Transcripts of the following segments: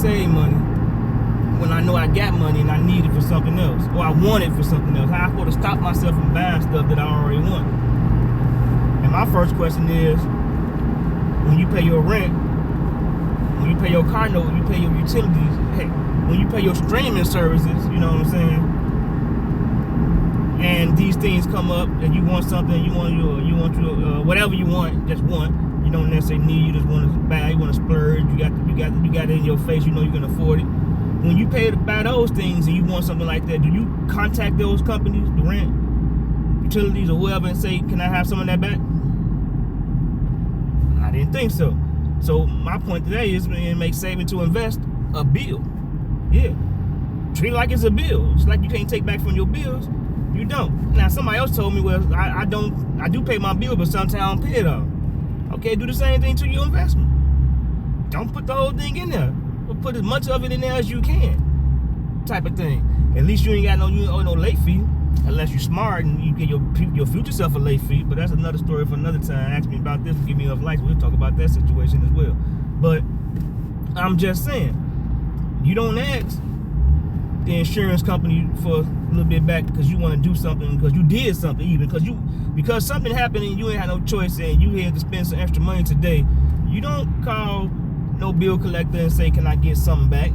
save money when I know I got money and I need it for something else, or I want it for something else? How am I supposed to stop myself from buying stuff that I already want? And my first question is, when you pay your rent, when you pay your car note, when you pay your utilities, hey, when you pay your streaming services, you know what I'm saying? And these things come up, and you want something, you want whatever you want, just want. You don't necessarily need. You just want to buy. You want to splurge. You got it in your face. You know you can afford it. When you pay to buy those things and you want something like that, do you contact those companies, the rent, utilities, or whoever, and say, "Can I have some of that back?" I didn't think so. So my point today is, man, make saving to invest a bill. Yeah, treat it like it's a bill. It's like you can't take back from your bills. You don't. Now somebody else told me, well, I do pay my bill, but sometimes I don't pay it all. Okay, do the same thing to your investment. Don't put the whole thing in there, but put as much of it in there as you can, type of thing. At least you ain't got no late fee, unless you're smart and you get your future self a late fee. But that's another story for another time. Ask me about this, give me enough likes, we'll talk about that situation as well. But I'm just saying, you don't ask the insurance company for a little bit back because you want to do something, because you did something, even because something happened and you ain't had no choice and you had to spend some extra money today. You don't call no bill collector and say, "Can I get something back?"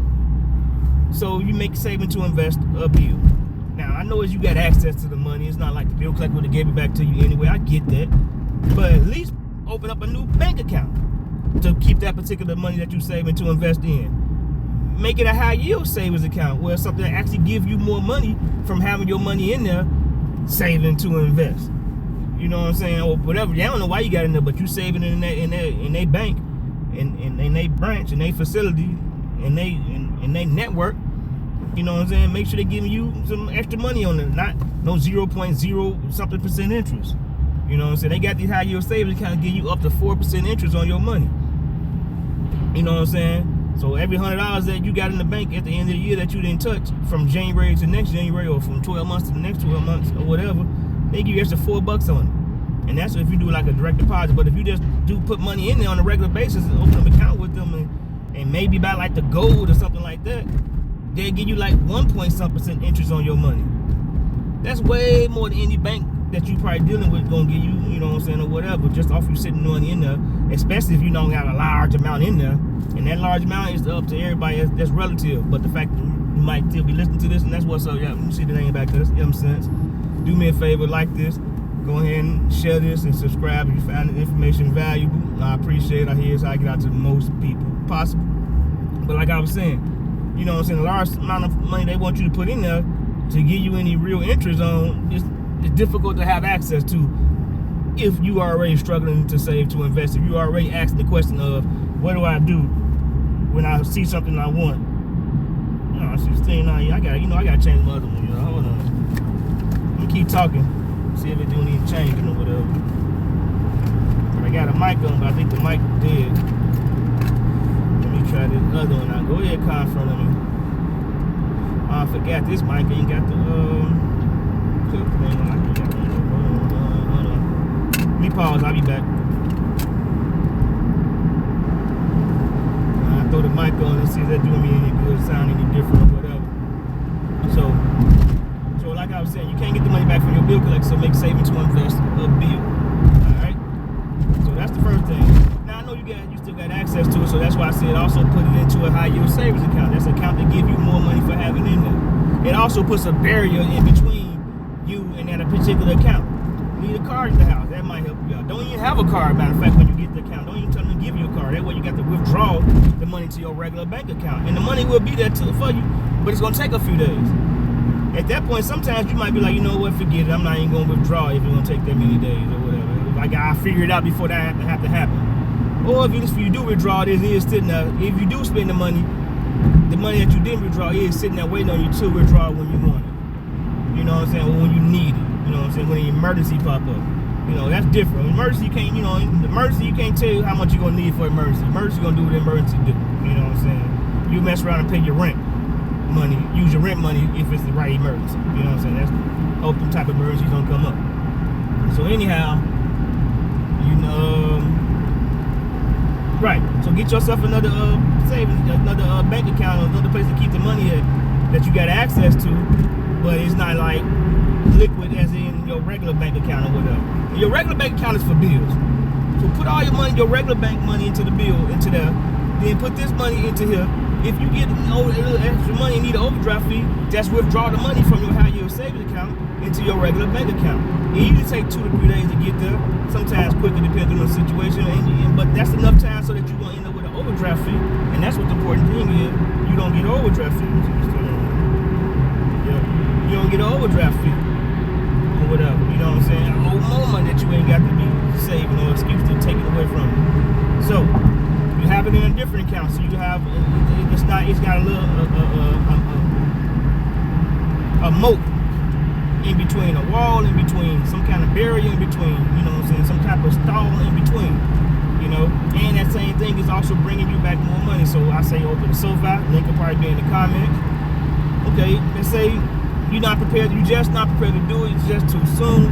So you make saving to invest a bill. Now I know as you got access to the money, it's not like the bill collector would have gave it back to you anyway. I get that, but at least open up a new bank account to keep that particular money that you saving to invest in. Make it a high yield savings account where something that actually give you more money from having your money in there, saving to invest. You know what I'm saying? Or whatever. I don't know why you got in there, but you saving in their bank, in their branch, in their facility, in their network. You know what I'm saying? Make sure they're giving you some extra money on it, not no 0.0 something percent interest. You know what I'm saying? They got these high yield savings accounts give you up to 4% interest on your money. You know what I'm saying? So every $100 that you got in the bank at the end of the year that you didn't touch, from January to next January, or from 12 months to the next 12 months, or whatever, they give you extra $4 on it. And that's if you do like a direct deposit. But if you just do put money in there on a regular basis and open an account with them and maybe buy like the gold or something like that, they'll give you like 1-point-some% interest on your money. That's way more than any bank that you probably dealing with gonna give you, you know what I'm saying, or whatever, just off you sitting money in there, especially if you don't have a large amount in there. And that large amount is up to everybody, that's relative. But the fact that you might still be listening to this, and that's what's up. Yeah, you see the name back there, that's M-Sense. Do me a favor, like this, go ahead and share this and subscribe if you found the information valuable. I appreciate it. Here's how I get out to the most people possible. But like I was saying, you know what I'm saying, the large amount of money they want you to put in there to give you any real interest on, it's difficult to have access to if you are already struggling to save to invest. If you already asking the question of, what do I do when I see something I want? You know, 16, I gotta change my other one, you know. Hold on. Let me keep talking, see if it doing any changing or whatever. But I got a mic on, but I think the mic dead. Let me try this other one out. Go ahead, Con, in front of me. I forgot this mic ain't got the clip thing on. Hold on. Let me pause, I'll be back. Throw the mic on and see if that's doing me any good, sound any different or whatever. So like I was saying, you can't get the money back from your bill collector, so make saving to invest a bill. Alright? So that's the first thing. Now I know you still got access to it, so that's why I said also put it into a high yield savings account. That's an account that give you more money for having in there. It also puts a barrier in between you and that particular account. Leave a card at the house, that might help you out. Don't even have a card, matter of fact, when you get the account. Don't even tell them to give you a card. That way you got to withdraw the money to your regular bank account. And the money will be there too for you, but it's gonna take a few days. At that point, sometimes you might be like, you know what, forget it. I'm not even gonna withdraw if it's gonna take that many days or whatever. Like I figure it out before that have to happen. Or if you do withdraw, it is sitting there. If you do spend the money that you didn't withdraw is sitting there waiting on you to withdraw when you want it. You know what I'm saying? Or when you need it. You know what I'm saying? When an emergency pop up. You know, that's different. Emergency, you can't, you can't tell you how much you're going to need for emergency. Emergency going to do what emergency do. You know what I'm saying? You mess around and pay your rent money, use your rent money if it's the right emergency. You know what I'm saying? That's hope them type of emergencies don't come up. So anyhow, right. So get yourself another savings, another bank account, or another place to keep the money at that you got access to, but it's not like liquid as in your regular bank account or whatever. And your regular bank account is for bills. So put all your money, your regular bank money into the bill, into there. Then put this money into here. If you get a little extra money and need an overdraft fee, just withdraw the money from your high yield savings account into your regular bank account. It usually takes 2 to 3 days to get there. Sometimes quicker depending on the situation. But that's enough time so that you won't end up with an overdraft fee. And that's what the important thing is. You don't get an overdraft fee. You don't get an overdraft fee. Or whatever. You know what I'm saying? A whole moment that you ain't got to be saving or excuse to take it away from you. So you have it in a different account. So you have it's got a little a moat in between, a wall in between, some kind of barrier in between, you know what I'm saying, some type of stall in between, you know. And that same thing is also bringing you back more money. So I say open the SoFi, link will probably be in the comments. Okay, let's say you're not prepared, you just not prepared to do it, it's just too soon.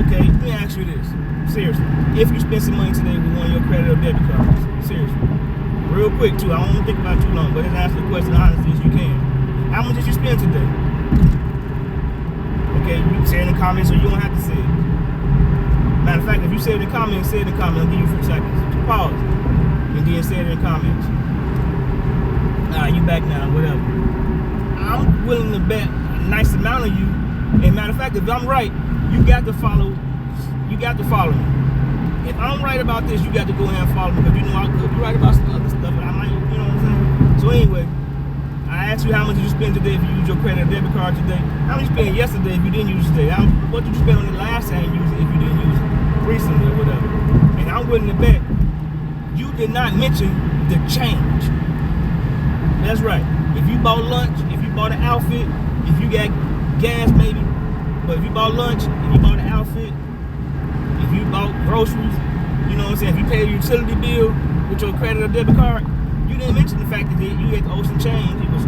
Okay, let me ask you this, seriously. If you spend some money today with one of your credit or debit cards, seriously, real quick too, I don't want to think about it too long, but let's answer the question honestly as you can. How much did you spend today? Okay, you can say it in the comments or you don't have to say it. Matter of fact, if you say it in the comments, say it in the comments. I'll give you a few seconds. Pause. And then say it in the comments. You back now, whatever. I'm willing to bet a nice amount of you. And matter of fact, if I'm right, you got to follow me. If I'm right about this, you got to go ahead and follow me, because you know I could be right about some other stuff, but I might, you know what I'm saying? So anyway, I asked you how much did you spend today if you used your credit or debit card today. How much you spent yesterday if you didn't use it today? What did you spend on the last time you used it if you didn't use it recently or whatever? And I'm willing to bet you did not mention the change. That's right. If you bought lunch, if you bought an outfit, if you got gas maybe, but if you bought lunch, if you bought an outfit, if you bought groceries, you know what I'm saying, if you paid a utility bill with your credit or debit card, you didn't mention the fact that you had to owe some change. It was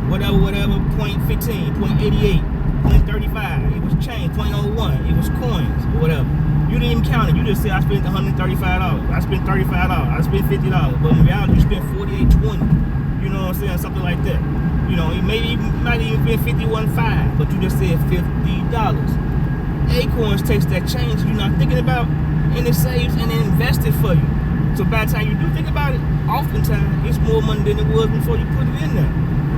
whatever, 0.15, 0.88, 0.35. It was change, 0.01. It was coins or whatever. You didn't even count it. You just said, I spent $135. I spent $35. I spent $50. But in reality, you spent $48.20. You know what I'm saying? Something like that. You know, maybe you might even spend $51.5, but you just said $50. Acorns takes that change you're not thinking about, and it saves and it invests it for you. So by the time you do think about it, oftentimes it's more money than it was before you put it in there.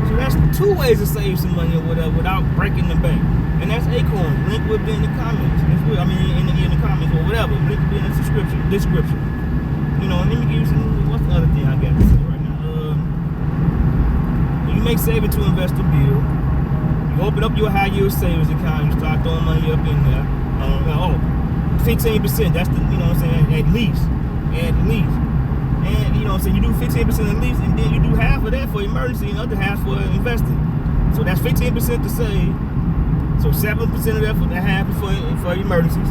So that's 2 ways to save some money or whatever without breaking the bank. And that's Acorns. Link will be in the comments. I mean, in the comments or whatever. Link will be in the description. You know, and let me give you some. What's the other thing I got to say right now? You make saving to invest a bill. You open up your high yield savings account. You start throwing money up in there. 15%. That's the, you know what I'm saying, at least. And you know what I'm saying, you do 15% at least, and then you do half of that for emergency and the other half for investing. So that's 15% to save. So 7% of that for the half for emergencies,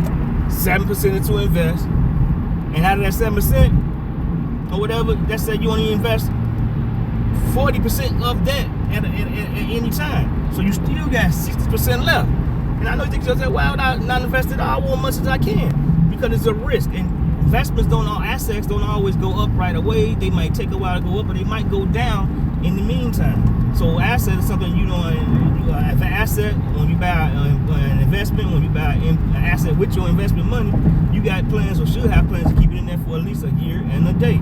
7% to invest, and out of that 7% or whatever, let's say you only invest 40% of that at any time. So you still got 60% left. And I know you think to yourself, well, I not invested all, I want as much as I can, because it's a risk. And assets don't always go up right away. They might take a while to go up, but they might go down in the meantime. So asset is something you have an asset. When you buy an investment, when you buy an asset with your investment money, you got plans or should have plans to keep it in there for at least a year and a day.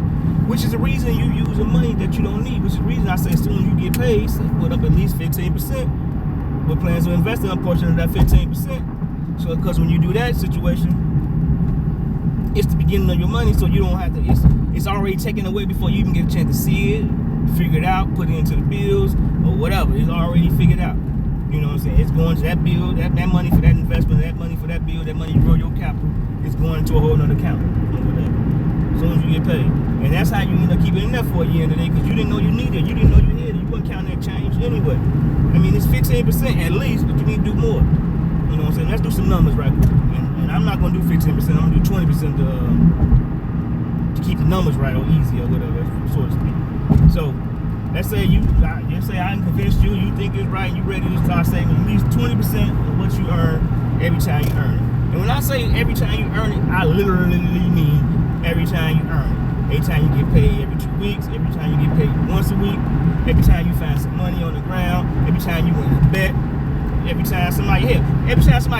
Which is the reason you use the money that you don't need. Which is the reason I say as soon as you get paid, put up at least 15% with plans to invest in a portion of that 15%. So because when you do that situation, it's the beginning of your money, so you don't have to, it's already taken away before you even get a chance to see it, figure it out, put it into the bills, or whatever. It's already figured out. You know what I'm saying? It's going to that bill, that money for that investment, that money for that bill, that money you grow your capital, it's going into a whole nother account, or whatever, as soon as you get paid. And that's how you end up keeping it in there for a year and a day, because you didn't know you needed it. You didn't know you had it. You wasn't counting that change anyway. I mean, it's 15% at least, but you need to do more. You know what I'm saying? Let's do some numbers right quick. And I'm not going to do 15%. I'm going to do 20% to keep the numbers right or easy or whatever, so to speak. So, let's say I convinced you, you think it's right, you ready to start saving at least 20% of what you earn every time you earn it. And when I say every time you earn it, I literally mean every time you earn it. Every time you get paid every 2 weeks, every time you get paid once a week, every time you find some money on the ground, every time you win a bet, every time somebody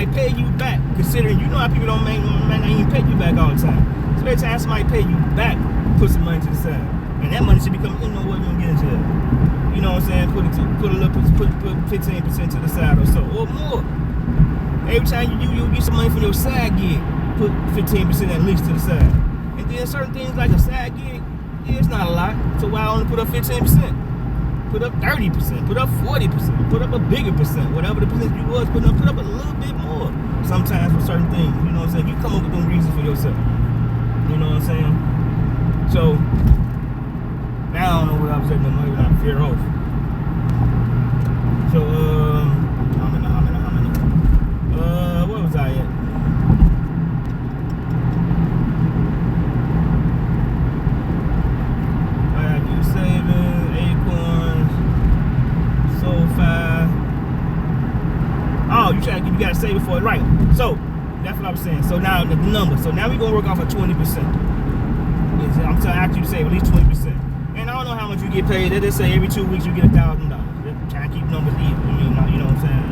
pay you back, considering you know how people might not even pay you back all the time. So every time somebody pay you back, put some money to the side. And that money should become, you know what, you're gonna get into that. You know what I'm saying? Put 15% to the side or so, or more. Every time you get some money from your side gig, put 15% at least to the side. And then certain things like a side gig, yeah, it's not a lot. So why only put up 15%? Put up 30%, put up 40%, put up a bigger percent. Whatever the percentage you was putting up, put up a little bit more. Sometimes for certain things, you know what I'm saying? You come up with them reasons for yourself. You know what I'm saying? So now I don't know what I was saying, maybe not fear off. So where was I at? I got you saving, Acorns, SoFi. Oh, you gotta save it for it, right? So that's what I was saying. So now the number. So now we're gonna work off of 20%. I'm telling you to save at least 20%. And I don't know how much you get paid. They just say every 2 weeks you get $1,000. They're trying to keep numbers even. I mean, you know what I'm saying?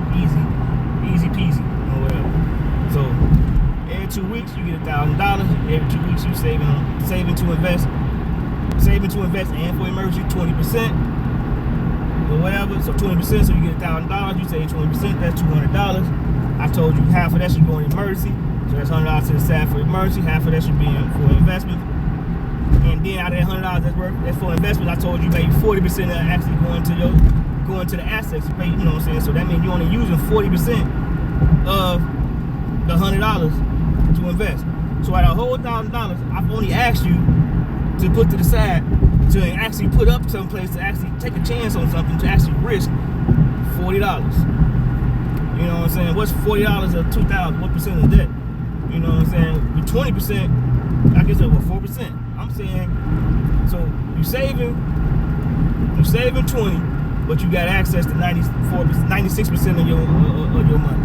Easy peasy or whatever. So every 2 weeks you get $1,000. Every 2 weeks you saving to invest and for emergency 20% or whatever. So 20%, so you get $1,000. You save 20%, that's $200. I told you half of that should go in emergency. So that's $100 to the side for emergency. Half of that should be for investment. And then out of that $100 that's for investment, I told you maybe 40% of actually going to the assets you pay, you know what I'm saying? So that means you're only using 40% of the $100 to invest. So out of a whole $1,000, I've only asked you to put to the side to actually put up someplace to actually take a chance on something, to actually risk $40. You know what I'm saying? What's $40 of $2,000? What percent is that? You know what I'm saying? With 20%, I guess over 4%. I'm saying, so you saving 20, but you got access to 96% of your money.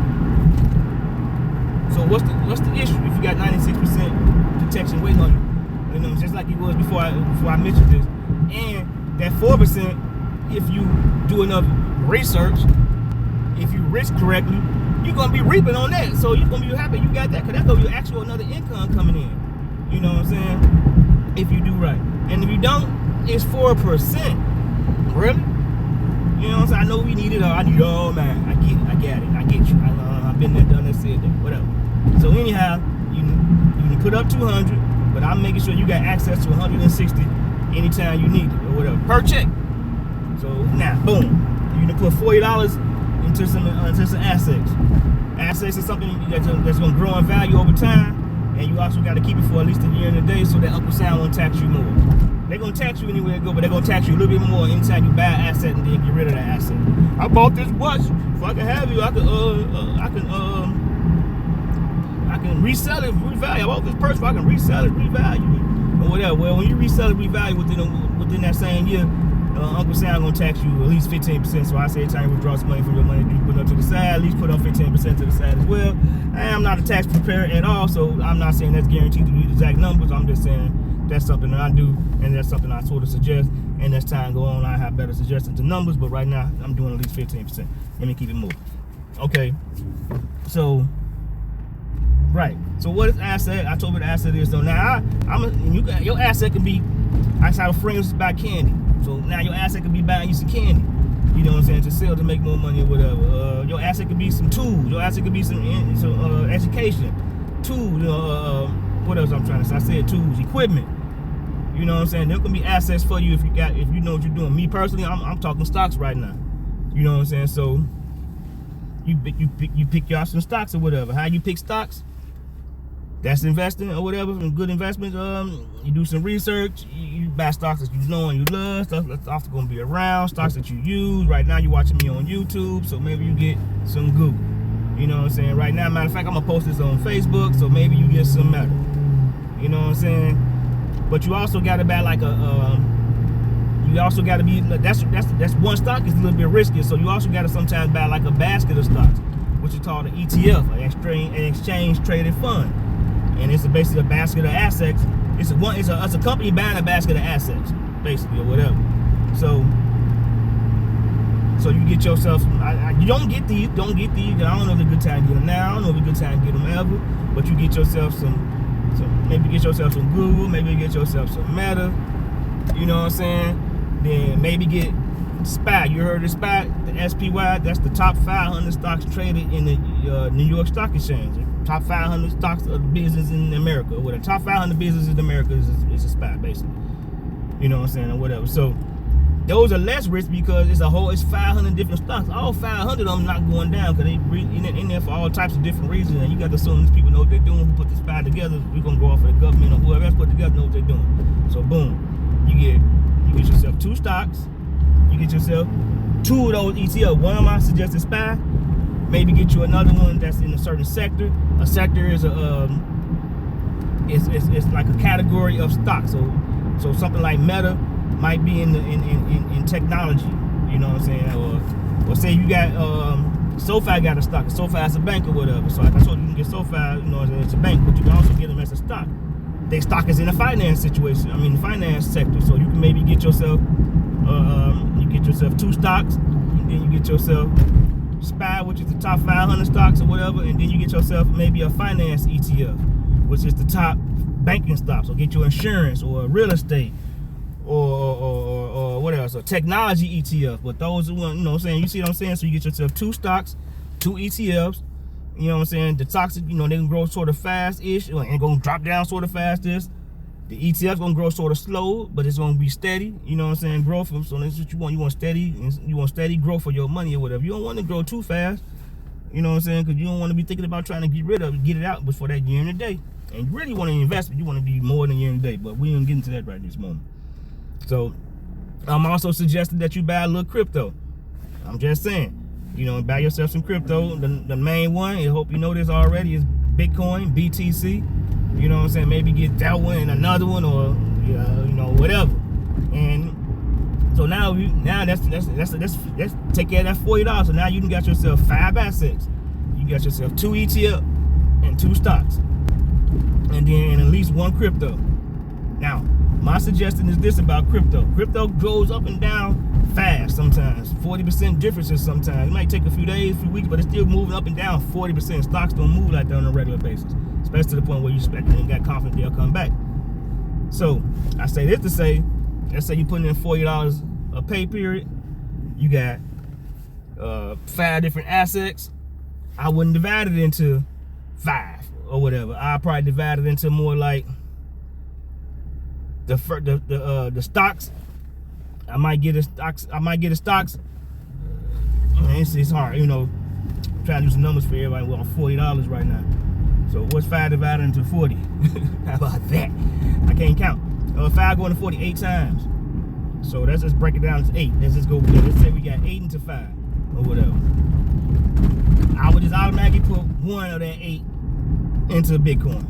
So what's the issue if you got 96% protection waiting on you? You know, just like it was before I mentioned this. And that 4%, if you do enough research, if you risk correctly, you're gonna be reaping on that. So you're gonna be happy you got that, because that's gonna be actual another income coming in. You know what I'm saying? If you do right. And if you don't, it's 4%. Really? You know what I'm saying? I know we need it all. I need it all, man. I get you. I've been there, done that, said that, whatever. So anyhow, you can put up 200, but I'm making sure you got access to 160 anytime you need it or whatever, per check. So now, boom, you can put $40 into some assets. Assets is something that's going to grow in value over time. And you also got to keep it for at least a year and a day so that Uncle Sam won't tax you more. They're going to tax you anywhere you go, but they're going to tax you a little bit more anytime you buy an asset and then get rid of that asset. I bought this watch. If I can have you, I can resell it, revalue. I bought this purse, so I can resell it, revalue it, or whatever. Well, when you resell it, revalue within that same year, Uncle Sam gonna tax you at least 15%. So I say, every time you withdraw some money from your money, you put it up to the side, at least put up 15% to the side as well. I am not a tax preparer at all, so I'm not saying that's guaranteed to be the exact numbers. I'm just saying that's something that I do, and that's something I sort of suggest. And as time go on, I have better suggestions to numbers, but right now I'm doing at least 15%. Let me keep it moving. Okay, so right. So what is asset? I told you what asset is. So now your asset can be, I saw friends buy candy. So now your asset could be buying you some candy, you know what I'm saying, to sell to make more money or whatever. Your asset could be some tools. Your asset could be some education, tools. What else I'm trying to say? I said tools, equipment. You know what I'm saying? There can be assets for you if you know what you're doing. Me personally, I'm talking stocks right now. You know what I'm saying? So you pick y'all some stocks or whatever. How you pick stocks? That's investing or whatever, some good investments. You do some research. You buy stocks that you know and you love. Stuff that's also gonna be around. Stocks that you use. Right now, you're watching me on YouTube, so maybe you get some Google. You know what I'm saying? Right now, matter of fact, I'm gonna post this on Facebook, so maybe you get some Meta. You know what I'm saying? But you also gotta buy like you also gotta be. That's one stock is a little bit risky, so you also gotta sometimes buy like a basket of stocks, which is called an ETF, an exchange traded fund. And it's basically a basket of assets It's a company buying a basket of assets, basically, or whatever. So you get yourself. You don't get these. I don't know if it's a good time to get them now. I don't know if it's a good time to get them ever. But you get yourself some. Maybe get yourself some Google. Maybe get yourself some Meta. You know what I'm saying? Then maybe get SPY. You heard of SPY? The SPY. That's the top 500 stocks traded in the New York Stock Exchange. Top 500 stocks of business in America. Well, the top 500 businesses in America is a SPY, basically. You know what I'm saying, or whatever. So those are less risk because it's 500 different stocks. All 500 of them not going down because they in there for all types of different reasons. And you got to assume these people know what they're doing. Who put this SPY together? We're gonna go off of the government or whoever else put together know what they're doing. So boom, you get yourself 2 stocks. You get yourself 2 of those ETF. One of them I suggested SPY. Maybe get you another one that's in a certain sector. A sector is it's like a category of stock. So something like Meta might be in technology. You know what I'm saying? Or say you got SoFi got a stock. SoFi is a bank or whatever. So like I told you, you can get SoFi, you know, it's a bank, but you can also get them as a stock. Their stock is in a finance situation. I mean, the finance sector. So you can maybe get yourself 2 stocks, and then you get yourself SPY, which is the top 500 stocks or whatever, and then you get yourself maybe a finance ETF, which is the top banking stocks, or get your insurance or real estate or what else, or technology ETF. But those are one, you know what I'm saying? You see what I'm saying? So you get yourself 2 stocks, 2 ETFs. You know what I'm saying? The stocks, you know, they can grow sort of fast-ish and gonna drop down sort of fast-ish. The ETF's gonna grow sort of slow, but it's gonna be steady. You know what I'm saying? Growth. So that's what you want. You want steady growth for your money or whatever. You don't want to grow too fast. You know what I'm saying? Because you don't want to be thinking about trying to get rid of it, get it out before that year and a day. And you really want to invest, but you want to be more than a year and a day. But we ain't getting to that right this moment. So I'm also suggesting that you buy a little crypto. I'm just saying, you know, buy yourself some crypto. The main one, I hope you know this already, is Bitcoin, BTC. You know what I'm saying? Maybe get that one and another one, or you know, whatever. And so now let's take care of that $40. So now you can got yourself 5 assets. You got yourself 2 ETF and 2 stocks, and then at least 1 crypto. Now, my suggestion is this about crypto. Crypto goes up and down fast sometimes. 40% differences sometimes. It might take a few days, a few weeks, but it's still moving up and down 40%. Stocks don't move like that on a regular basis, especially to the point where you expect and got confidence they'll come back. So I say this to say, let's say you put in $40 a pay period. You got 5 different assets. I wouldn't divide it into 5 or whatever. I'd probably divide it into more like the stocks. I might get a stocks. It's hard, you know. I'm trying to do some numbers for everybody. We're on $40 right now. So what's 5 divided into 40? How about that? I can't count. 5 going to 40 8 times. So let's just break it down to 8. Let's just go with that. Let's say we got 8 into 5 or whatever. I would just automatically put 1 of that 8 into Bitcoin.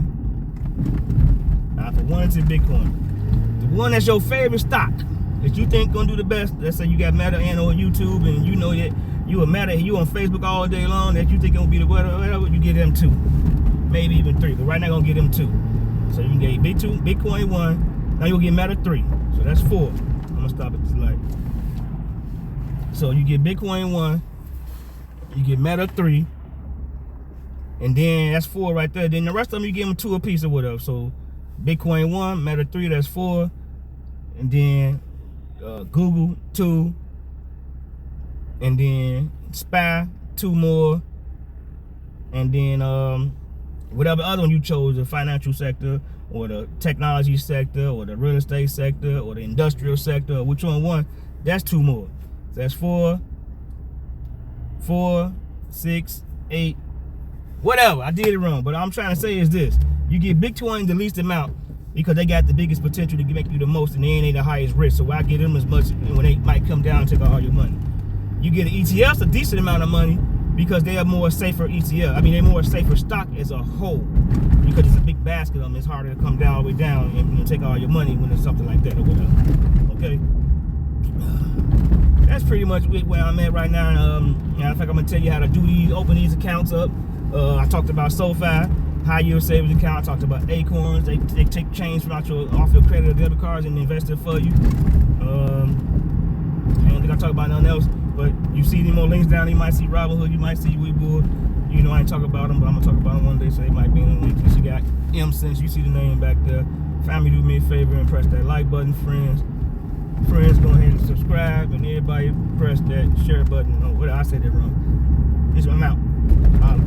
I put 1 into Bitcoin. The one that's your favorite stock that you think gonna do the best. Let's say you got Meta and or YouTube, and you know that you a Meta, you on Facebook all day long, that you think gonna be the whatever, you get them 2, maybe even 3. But right now, gonna get them 2. So you can get Bitcoin 1. Now you'll get Meta 3. So that's 4. I'm gonna stop at this light. So you get Bitcoin 1, you get Meta 3, and then that's 4 right there. Then the rest of them you give them 2 apiece or whatever. So Bitcoin 1, Meta 3, that's 4, and then Google 2, and then SPY 2 more, and then whatever other one you chose, the financial sector or the technology sector or the real estate sector or the industrial sector, or which one, that's 2 more. So that's 4, 6, 8, whatever. I did it wrong, but I'm trying to say is this: you get Bitcoin the least amount because they got the biggest potential to make you the most, and they ain't the highest risk. So I get them as much when they might come down and take all your money. You get an ETF, a decent amount of money, because they are more safer ETF. I mean, they're more safer stock as a whole, because it's a big basket of them. It's harder to come down all the way down and take all your money when it's something like that or whatever. Okay, that's pretty much where I'm at right now. In fact, I'm gonna tell you how to open these accounts up. I talked about SoFi. high yield savings account. I talked about Acorns. They take change from off your credit or debit cards and invest it for you. I don't think I talk about nothing else, but you see any more links down. You might see Robinhood, you might see Webull. You know I ain't talk about them, but I'm gonna talk about them one day, so they might be in the link. You got M-Sense, you see the name back there. Family, do me a favor and press that like button. Friends, go ahead and subscribe, and everybody press that share button. Oh, what I said that wrong. I'm out. Holla.